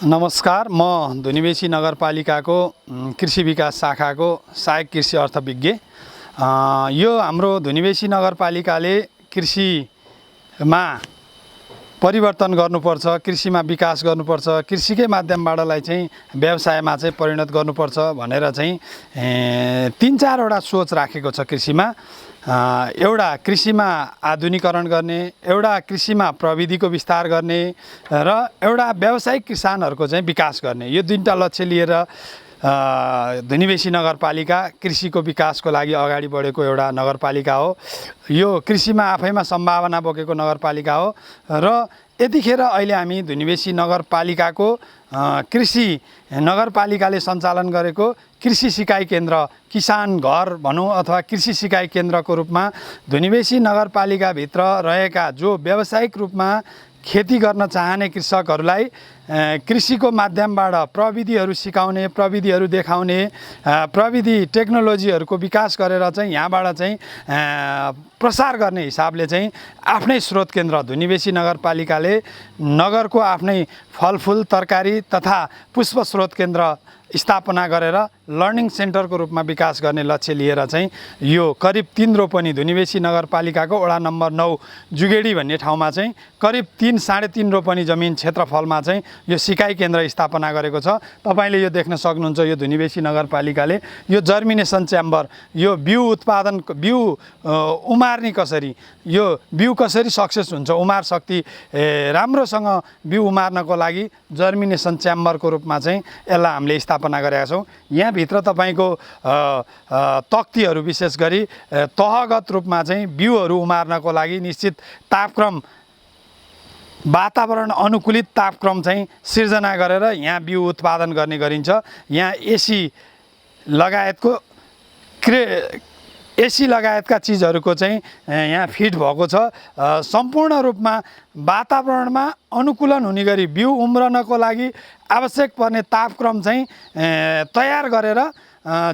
नमस्कार, म धुनीबेसी नगरपालिकाको कृषि विकास शाखाको सहायक कृषि अर्थविज्ञ। यो हाम्रो धुनीबेसी नगरपालिकाले कृषिमा परिवर्तन गर्नुपर्छ, कृषिमा विकास गर्नुपर्छ, कृषिकै माध्यमबाटलाई चाहिँ व्यवसायमा चाहिँ परिणत गर्नुपर्छ भनेर चाहिँ 3-4 वटा सोच राखेको छ कृषिमा। एउटा कृषिमा आधुनिकीकरण गर्ने, एउटा कृषिमा प्रविधिको विस्तार गर्ने र एउटा व्यावसायिक किसानहरूको चाहिँ विकास गर्ने, यो 2टा लक्ष्य लिएर धुनीबेसी नगरपालिका कृषिको विकासको लागि अगाडि बढेको एउटा नगरपालिका हो। यो कृषिमा आफैमा सम्भावना बोकेको नगरपालिका हो र यतिखेर अहिले हामी धुनीबेसी नगरपालिकाको कृषि नगरपालिकाले सञ्चालन गरेको कृषि सिकाइ केन्द्र, किसान घर भनौँ अथवा कृषि सिकाइ केन्द्रको रूपमा धुनीबेसी नगरपालिकाभित्र रहेका जो व्यावसायिक रूपमा खेती गर्न चाहने कृषकहरूलाई कृषिको माध्यमबाट प्रविधिहरू सिकाउने, प्रविधिहरू देखाउने, प्रविधि टेक्नोलोजीहरूको विकास गरेर चाहिँ यहाँबाट चाहिँ प्रसार गर्ने हिसाबले चाहिँ आफ्नै स्रोत केन्द्र धुनीबेसी नगरपालिकाले नगरको आफ्नै फलफुल तरकारी तथा पुष्प स्रोत केन्द्र स्थापना गरेर लर्निङ सेन्टरको रूपमा विकास गर्ने लक्ष्य लिएर चाहिँ यो करिब 3 रोपनी धुनीबेसी नगरपालिकाको वडा नम्बर 9 जुगेडी भन्ने ठाउँमा चाहिँ करिब 3-3.5 रोपनी जमिन क्षेत्रफलमा चाहिँ यो सिकाइ केन्द्र स्थापना गरेको छ। तपाईले यो देख्न सक्नुहुन्छ, यो धुनीबेसी नगरपालिकाले यो जर्मिनेसन च्याम्बर, यो बिउ उत्पादन, बिउ उमार्ने कसरी, यो बिउ कसरी सक्सेस हुन्छ, उमार शक्ति राम्रोसँग बिउ उमार्नको लागि जर्मिनेसन च्याम्बरको रूपमा चाहिँ यसलाई हामीले स्थापना गरेका छौँ। यहाँभित्र तपाईँको तक्तीहरू विशेष गरी तहगत रूपमा चाहिँ बिउहरू उमार्नको लागि निश्चित तापक्रम, वातावरण अनुकूलित तापक्रम चाहिँ सिर्जना गरेर यहाँ बिउ उत्पादन गर्ने गरिन्छ। यहाँ एसी लगायतका चिजहरूको चाहिँ यहाँ फिट भएको छ। सम्पूर्ण रूपमा वातावरणमा अनुकूलन हुने गरी बिउ उम्रनको लागि आवश्यक पर्ने तापक्रम चाहिँ तयार गरेर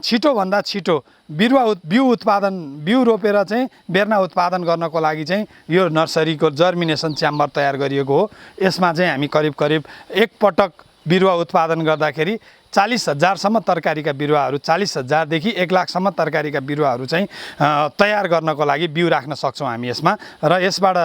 छिटोभन्दा छिटो बिउ उत्पादन, बिउ रोपेर चाहिँ बेर्ना उत्पादन गर्नको लागि चाहिँ यो नर्सरीको जर्मिनेसन च्याम्बर तयार गरिएको हो। यसमा चाहिँ हामी करिब एक पटक बिरुवा उत्पादन गर्दाखेरि 40,000सम्म तरकारीका बिरुवाहरू, 40,000 देखि 1 लाखसम्म तरकारीका बिरुवाहरू चाहिँ तयार गर्नको लागि बिउ राख्न सक्छौँ हामी यसमा। र यसबाट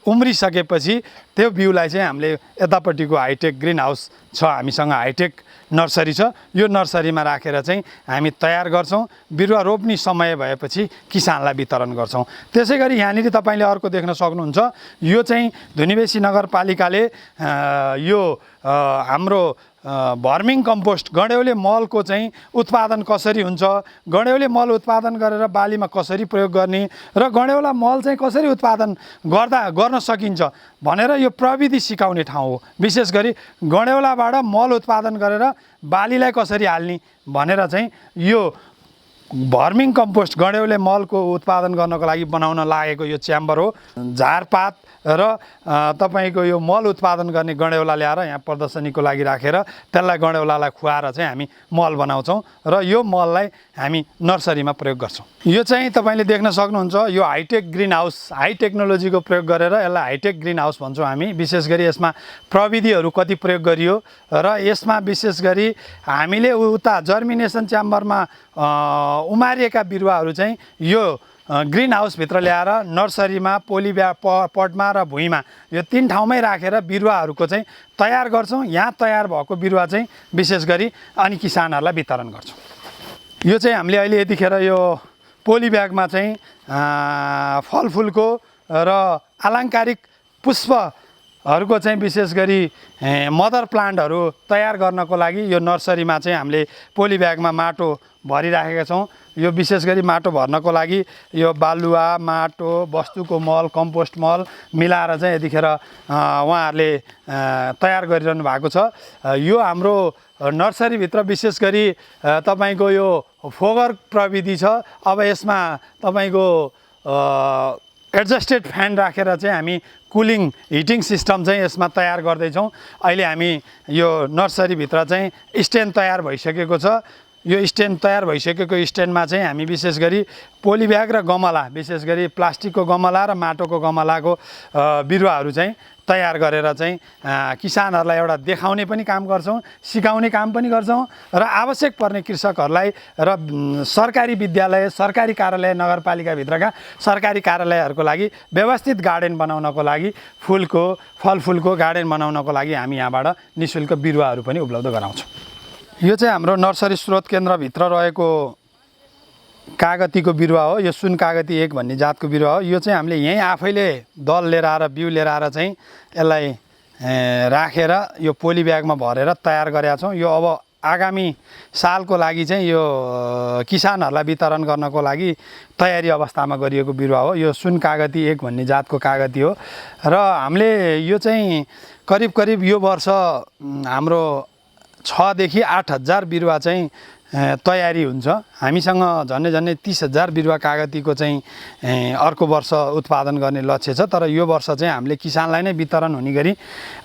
उम्रिसकेपछि त्यो बिउलाई चाहिँ हामीले यतापट्टिको हाइटेक ग्रिन हाउस छ, हामीसँग हाइटेक नर्सरी छ, यो नर्सरीमा राखेर चाहिँ हामी तयार गर्छौँ। बिरुवा रोप्ने समय भएपछि किसानलाई वितरण गर्छौँ। त्यसै गरी यहाँनिर तपाईँले अर्को देख्न सक्नुहुन्छ, यो चाहिँ धुनीबेसी नगरपालिकाले यो हाम्रो भर्मिङ कम्पोस्ट, गड्यौले मलको चाहिँ उत्पादन कसरी हुन्छ, गड्यौले मल उत्पादन गरेर बालीमा कसरी प्रयोग गर्ने र गड्यौला मल चाहिँ कसरी उत्पादन गर्न सकिन्छ भनेर यो प्रविधि सिकाउने ठाउँ हो। विशेष गरी गड्यौलाबाट मल उत्पादन गरेर बालीलाई कसरी हाल्ने भनेर चाहिँ यो भर्मिङ कम्पोस्ट गड्यौले मलको उत्पादन गर्नको लागि बनाउन लागेको यो च्याम्बर हो। झारपात र तपाईको यो मल उत्पादन गर्ने गड्यौला ल्याएर यहाँ प्रदर्शनीको लागि राखेर त्यसलाई गड्यौलालाई खुवाएर चाहिँ हामी मल बनाउँछौँ र यो मललाई हामी नर्सरीमा प्रयोग गर्छौँ। यो चाहिँ तपाईले देख्न सक्नुहुन्छ, यो हाइटेक ग्रिन हाउस, हाई टेक्नोलोजीको प्रयोग गरेर यसलाई हाइटेक ग्रिन हाउस भन्छौँ हामी। विशेष गरी यसमा प्रविधिहरू कति प्रयोग गरियो र यसमा विशेष गरी हामीले उता जर्मिनेसन च्याम्बरमा उमारिएका बिरुवाहरू चाहिँ यो ग्रिन हाउसभित्र ल्याएर नर्सरीमा, पटमा र भुइँमा यो 3 ठाउँमै राखेर बिरुवाहरूको चाहिँ तयार गर्छौँ। यहाँ तयार भएको बिरुवा चाहिँ विशेष गरी अनि किसानहरूलाई वितरण गर्छौँ। यो चाहिँ हामीले अहिले यतिखेर यो पोली ब्यागमा चाहिँ फलफुलको र अलङ्कारिक पुष्पहरूको चाहिँ विशेष गरी मदर प्लान्टहरू तयार गर्नको लागि यो नर्सरीमा चाहिँ हामीले पोली ब्यागमा माटो भरिराखेका छौँ। यो विशेष गरी माटो भर्नको लागि यो बालुवा, माटो, वस्तुको मल, कम्पोस्ट मल मिलाएर चाहिँ यतिखेर उहाँहरूले तयार गरिरहनु भएको छ। यो हाम्रो नर्सरीभित्र विशेष गरी तपाईँको यो फोगर प्रविधि छ। अब यसमा तपाईँको एडजस्टेड फ्यान राखेर चाहिँ हामी कुलिङ हिटिङ सिस्टम चाहिँ यसमा तयार गर्दैछौँ। अहिले हामी यो नर्सरीभित्र चाहिँ स्ट्यान्ड तयार भइसकेको छ। यो स्ट्यान्ड तयार भइसकेको स्ट्यान्डमा चाहिँ हामी विशेष गरी पोली ब्याग र गमला, विशेष गरी प्लास्टिकको गमला र माटोको गमलाको बिरुवाहरू चाहिँ तयार गरेर चाहिँ किसानहरूलाई एउटा देखाउने पनि काम गर्छौँ, सिकाउने काम पनि गर्छौँ र आवश्यक पर्ने कृषकहरूलाई र सरकारी विद्यालय, सरकारी कार्यालय, नगरपालिकाभित्रका सरकारी कार्यालयहरूको लागि व्यवस्थित गार्डन बनाउनको लागि फलफुलको गार्डन बनाउनको लागि हामी यहाँबाट निःशुल्क बिरुवाहरू पनि उपलब्ध गराउँछौँ। यो चाहिँ हाम्रो नर्सरी स्रोत केन्द्रभित्र रहेको कागतीको बिरुवा हो। यो सुन कागती 1 भन्ने जातको बिरुवा हो। यो चाहिँ हामीले यहीँ आफैले दल लिएर आएर बिउ लिएर आएर चाहिँ यसलाई राखेर यो पोली ब्यागमा भरेर तयार गरेका छौँ। यो अब आगामी सालको लागि चाहिँ यो किसानहरूलाई वितरण गर्नको लागि तयारी अवस्थामा गरिएको बिरुवा हो। यो सुन कागती 1 भन्ने जातको कागती हो र हामीले यो चाहिँ करिब यो वर्ष हाम्रो 6 देखि 8 हजार बिरुवा चाहिँ तयारी हुन्छ। हामीसँग झन्डै 30,000 बिरुवा कागतीको चाहिँ अर्को वर्ष उत्पादन गर्ने लक्ष्य छ। तर यो वर्ष चाहिँ हामीले किसानलाई नै वितरण हुने गरी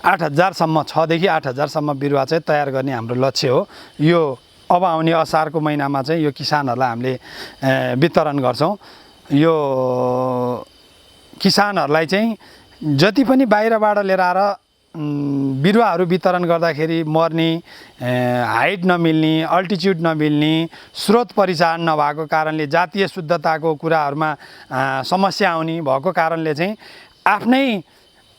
8,000सम्म 6 देखि 8,000सम्म बिरुवा चाहिँ तयार गर्ने हाम्रो लक्ष्य हो। यो अब आउने असारको महिनामा चाहिँ यो किसानहरूलाई हामीले वितरण गर्छौँ। यो किसानहरूलाई चाहिँ जति पनि बाहिरबाट लिएर आएर बिरुवाहरू वितरण गर्दाखेरि मर्ने, हाइट नमिल्ने, अल्टिच्युड नमिल्ने, स्रोत परिचालन नभएको कारणले जातीय शुद्धताको कुराहरूमा समस्या आउने भएको कारणले चाहिँ आफ्नै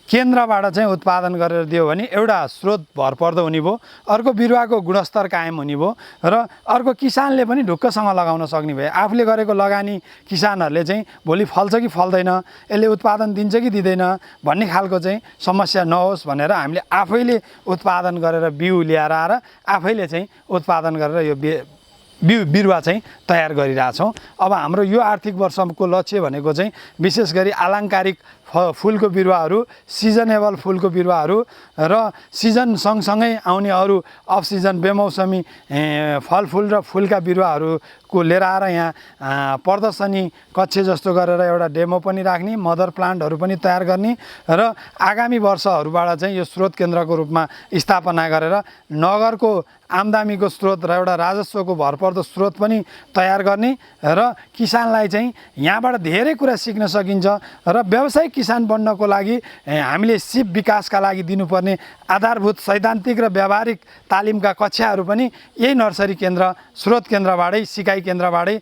केन्द्रबाट चाहिँ उत्पादन गरेर दियो भने एउटा स्रोत भरपर्दो हुने भयो, अर्को बिरुवाको गुणस्तर कायम हुने भयो र अर्को किसानले पनि ढुक्कसँग लगाउन सक्ने भयो। आफूले गरेको लगानी किसानहरूले चाहिँ भोलि फल्छ कि फल्दैन, यसले उत्पादन दिन्छ कि दिँदैन भन्ने खालको चाहिँ समस्या नहोस् भनेर हामीले आफैले उत्पादन गरेर बिउ ल्याएर आएर आफैले चाहिँ उत्पादन गरेर यो बिरुवा चाहिँ तयार गरिरहेछौँ। अब हाम्रो यो आर्थिक वर्षको लक्ष्य भनेको चाहिँ विशेष गरी आलङ्कारिक फुलको बिरुवाहरू, सिजनेबल फुलको बिरुवाहरू र सिजन सँगसँगै आउने अरू अफ सिजन बेमौसमी फलफुल र फुलका बिरुवाहरूको लिएर आएर यहाँ प्रदर्शनी कक्ष जस्तो गरेर एउटा डेमो पनि राख्ने, मदर प्लान्टहरू पनि तयार गर्ने र आगामी वर्षहरूबाट चाहिँ यो स्रोत केन्द्रको रूपमा स्थापना गरेर नगरको आम्दानीको स्रोत र एउटा राजस्वको भरपर्दो स्रोत पनि तयार गर्ने र किसानलाई चाहिँ यहाँबाट धेरै कुरा सिक्न सकिन्छ र व्यावसायिक किसान बन्नको लागि हामीले सिप विकासका लागि दिनुपर्ने आधारभूत सैद्धान्तिक र व्यावहारिक तालिमका कक्षाहरू पनि यही नर्सरी केन्द्र, स्रोत केन्द्रबाटै, सिकाइ केन्द्रबाटै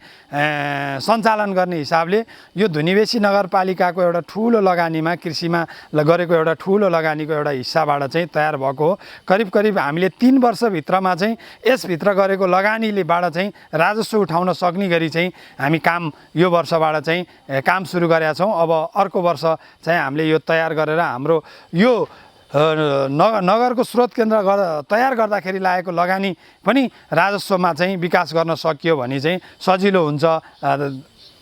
सञ्चालन गर्ने हिसाबले यो धुनीबेसी नगरपालिकाको एउटा ठुलो लगानीमा, कृषिमा गरेको एउटा ठुलो लगानीको एउटा हिस्साबाट चाहिँ तयार भएको हो। करिब हामीले 3 वर्षभित्रमा चाहिँ यसभित्र गरेको लगानीलेबाट चाहिँ राजस्व उठाउन सक्ने गरी चाहिँ हामी काम यो वर्षबाट चाहिँ काम सुरु गरेका छौँ। अब अर्को वर्ष चाहिँ हामीले यो तयार गरेर हाम्रो यो नगरको स्रोत केन्द्र तयार गर्दाखेरि लागेको लगानी पनि राजस्वमा चाहिँ विकास गर्न सकियो भने चाहिँ सजिलो हुन्छ।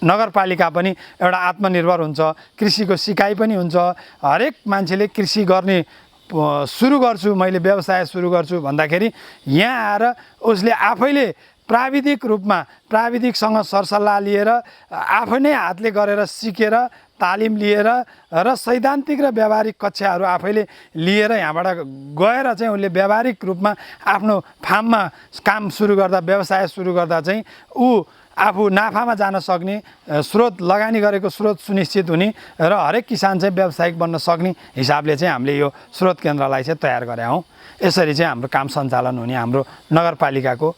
नगरपालिका पनि एउटा आत्मनिर्भर हुन्छ, कृषिको सिकाइ पनि हुन्छ। हरेक मान्छेले कृषि गर्ने सुरु गर्छु, मैले व्यवसाय सुरु गर्छु भन्दाखेरि यहाँ आएर उसले आफैले प्राविधिक रूपमा प्राविधिकसँग सरसल्लाह लिएर आफै नै हातले गरेर सिकेर तालिम लिएर र सैद्धान्तिक र व्यावहारिक कक्षाहरू आफैले लिएर यहाँबाट गएर चाहिँ उसले व्यावहारिक रूपमा आफ्नो फार्ममा काम सुरु गर्दा, व्यवसाय सुरु गर्दा चाहिँ ऊ आफू नाफामा जान सक्ने, स्रोत लगानी गरेको स्रोत सुनिश्चित हुने र हरेक किसान चाहिँ व्यावसायिक बन्न सक्ने हिसाबले चाहिँ हामीले यो स्रोत केन्द्रलाई चाहिँ तयार गरेका हौँ। यसरी चाहिँ हाम्रो काम सञ्चालन हुने हाम्रो नगरपालिकाको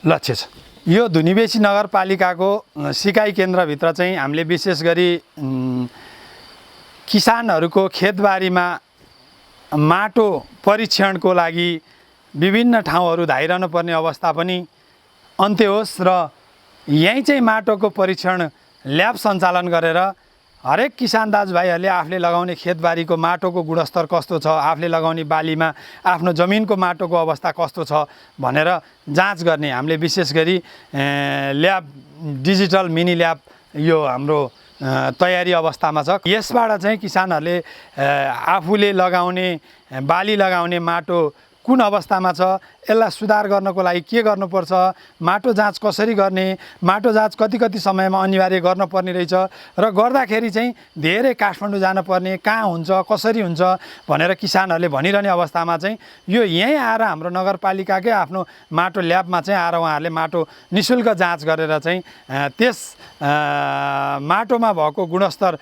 लक्ष्य छ। यो धुनीबेसी नगरपालिकाको सिकाइ केन्द्रभित्र चाहिँ हामीले विशेष गरी किसानहरूको खेतबारीमा माटो परीक्षणको लागि विभिन्न ठाउँहरू धाइरहनु पर्ने अवस्था पनि अन्त्य होस् र यहीँ चाहिँ माटोको परीक्षण ल्याब सञ्चालन गरेर हरेक किसान दाजुभाइहरूले आफूले लगाउने खेतबारीको माटोको गुणस्तर कस्तो छ, आफूले लगाउने बालीमा आफ्नो जमिनको माटोको अवस्था कस्तो छ भनेर जाँच गर्ने हामीले विशेष गरी ल्याब, डिजिटल मिनी ल्याब यो हाम्रो तयारी अवस्थामा छ। यसबाट चाहिँ किसानहरूले आफूले लगाउने, बाली लगाउने माटो कुन अवस्थामा छ, यसलाई सुधार गर्नको लागि के गर्नुपर्छ, माटो जाँच कसरी गर्ने, माटो जाँच कति समयमा अनिवार्य गर्नुपर्ने रहेछ र गर्दाखेरि चाहिँ धेरै काठमाडौँ जानुपर्ने, कहाँ हुन्छ, कसरी हुन्छ भनेर किसानहरूले भनिरहने अवस्थामा चाहिँ यो यहीँ आएर हाम्रो नगरपालिकाकै आफ्नो माटो ल्याबमा चाहिँ आएर उहाँहरूले माटो निःशुल्क जाँच गरेर चाहिँ त्यस माटोमा भएको गुणस्तर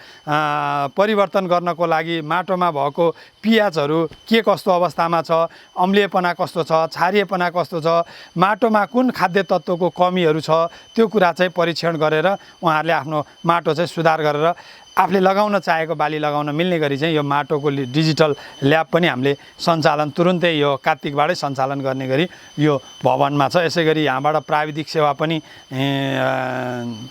परिवर्तन गर्नको लागि माटोमा भएको पिएचहरू के कस्तो अवस्थामा छ, अम्लीयपना कस्तो छ, क्षारीयपना कस्तो छ, माटोमा कुन खाद्य तत्त्वको कमीहरू छ, त्यो कुरा चाहिँ परीक्षण गरेर उहाँहरूले आफ्नो माटो चाहिँ सुधार गरेर आफूले लगाउन चाहेको बाली लगाउन मिल्ने गरी चाहिँ यो माटोको डिजिटल ल्याब पनि हामीले सञ्चालन तुरुन्तै यो कार्तिकबाटै सञ्चालन गर्ने गरी यो भवनमा छ। यसै गरी यहाँबाट प्राविधिक सेवा पनि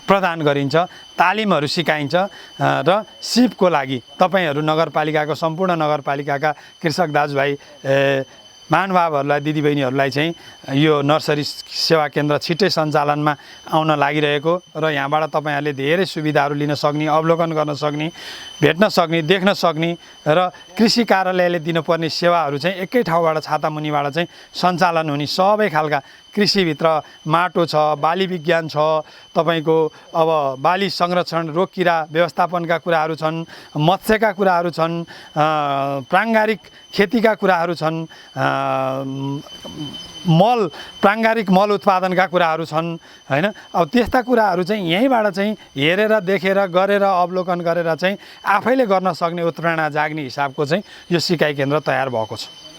प्रदान गरिन्छ, तालिमहरू सिकाइन्छ र सिपको लागि तपाईँहरू नगरपालिकाको सम्पूर्ण नगरपालिकाका कृषक दाजुभाइ महानुभावहरूलाई दिदीबहिनीहरूलाई चाहिँ यो नर्सरी सेवा केन्द्र छिट्टै सञ्चालनमा आउन लागिरहेको र यहाँबाट तपाईँहरूले धेरै सुविधाहरू लिन सक्ने, अवलोकन गर्न सक्ने, भेट्न सक्ने, देख्न सक्ने र कृषि कार्यालयले दिनुपर्ने सेवाहरू चाहिँ एकै ठाउँबाट छातामुनिबाट चाहिँ सञ्चालन हुने सबै खालका कृषिभित्र माटो छ, बाली विज्ञान छ, तपाईँको अब बाली संरक्षण, रोग किरा व्यवस्थापनका कुराहरू छन्, मत्स्यका कुराहरू छन्, प्राङ्गारिक खेतीका कुराहरू छन्, प्राङ्गारिक मल उत्पादनका कुराहरू छन् हैन। अब त्यस्ता कुराहरू चाहिँ यहीँबाट चाहिँ हेरेर देखेर गरेर अवलोकन गरेर चाहिँ आफैले गर्न सक्ने उत्प्रेरणा जाग्ने हिसाबको चाहिँ यो सिकाइ केन्द्र तयार भएको छ।